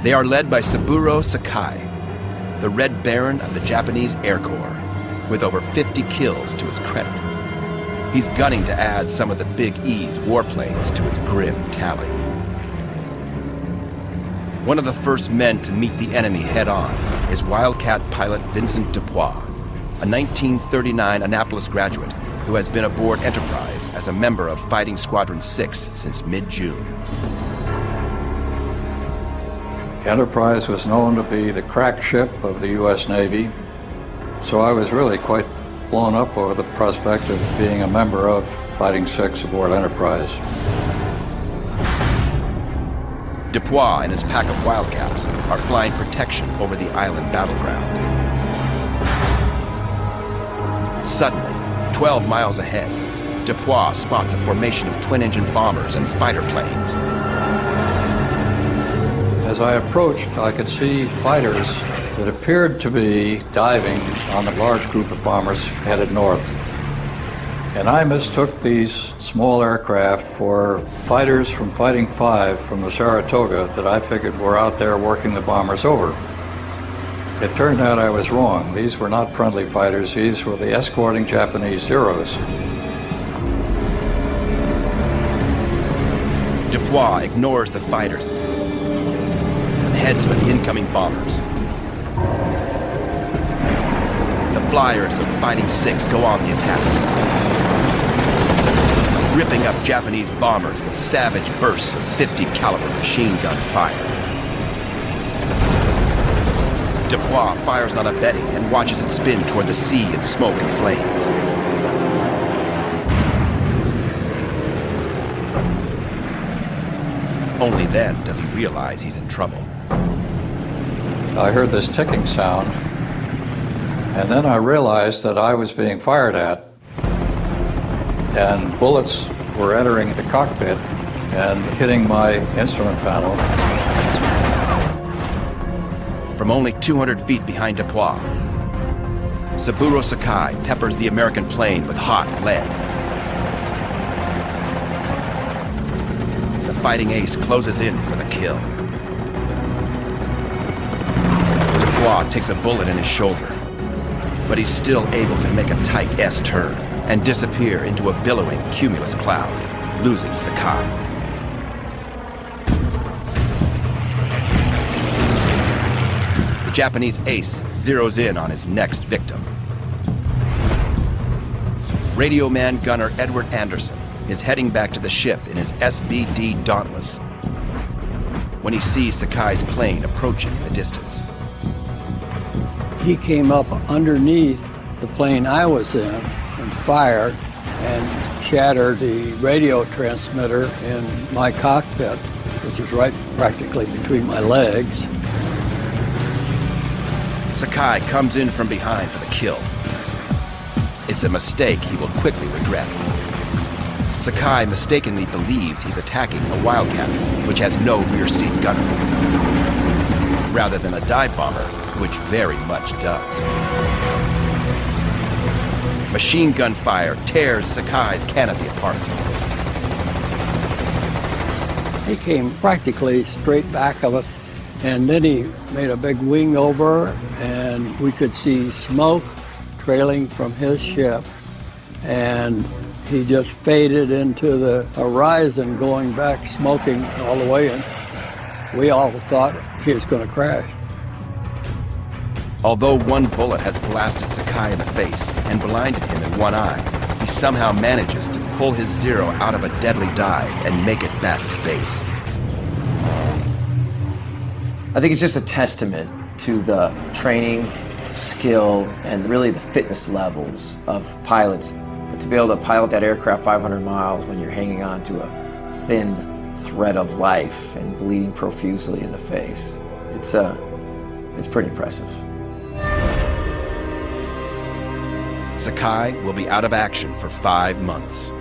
They are led by Saburo Sakai, the Red Baron of the Japanese Air Corps, with over 50 kills to his credit. He's gunning to add some of the Big E's warplanes to his grim tally. One of the first men to meet the enemy head-on is Wildcat pilot Vincent Dupois, a 1939 Annapolis graduate who has been aboard Enterprise as a member of Fighting Squadron 6 since mid-June. Enterprise was known to be the crack ship of the U.S. Navy, so I was really quite blown up over the prospect of being a member of Fighting 6 aboard Enterprise. Dupois and his pack of Wildcats are flying protection over the island battleground. Suddenly, 12 miles ahead, Dupois spots a formation of twin-engine bombers and fighter planes. As I approached, I could see fighters that appeared to be diving on a large group of bombers headed north. And I mistook these small aircraft for fighters from Fighting 5 from the Saratoga that I figured were out there working the bombers over. It turned out I was wrong. These were not friendly fighters. These were the escorting Japanese Zeros. Dupois ignores the fighters and heads for the incoming bombers. The flyers of Fighting 6 go on the attack, ripping up Japanese bombers with savage bursts of 50 caliber machine gun fire. Dupois fires on a Betty and watches it spin toward the sea in smoke and flames. Only then does he realize he's in trouble. I heard this ticking sound, and then I realized that I was being fired at, and bullets were entering the cockpit and hitting my instrument panel. From only 200 feet behind Dupois, Saburo Sakai peppers the American plane with hot lead. The fighting ace closes in for the kill. Dupois takes a bullet in his shoulder, but he's still able to make a tight S-turn and disappear into a billowing cumulus cloud, losing Sakai. The Japanese ace zeroes in on his next victim. Radio man gunner Edward Anderson is heading back to the ship in his SBD Dauntless when he sees Sakai's plane approaching in the distance. He came up underneath the plane I was in and fired and shattered the radio transmitter in my cockpit, which is right practically between my legs. Sakai comes in from behind for the kill. It's a mistake he will quickly regret. Sakai mistakenly believes he's attacking a Wildcat, which has no rear seat gunner, rather than a dive bomber, which very much does. Machine gun fire tears Sakai's canopy apart. He came practically straight back of us, and then he made a big wing over, and we could see smoke trailing from his ship, and he just faded into the horizon, going back, smoking all the way, and we all thought he was going to crash. Although one bullet has blasted Sakai in the face and blinded him in one eye, he somehow manages to pull his Zero out of a deadly dive and make it back to base. I think it's just a testament to the training, skill, and really the fitness levels of pilots. But to be able to pilot that aircraft 500 miles when you're hanging on to a thin thread of life and bleeding profusely in the face, it's pretty impressive. Sakai will be out of action for 5 months.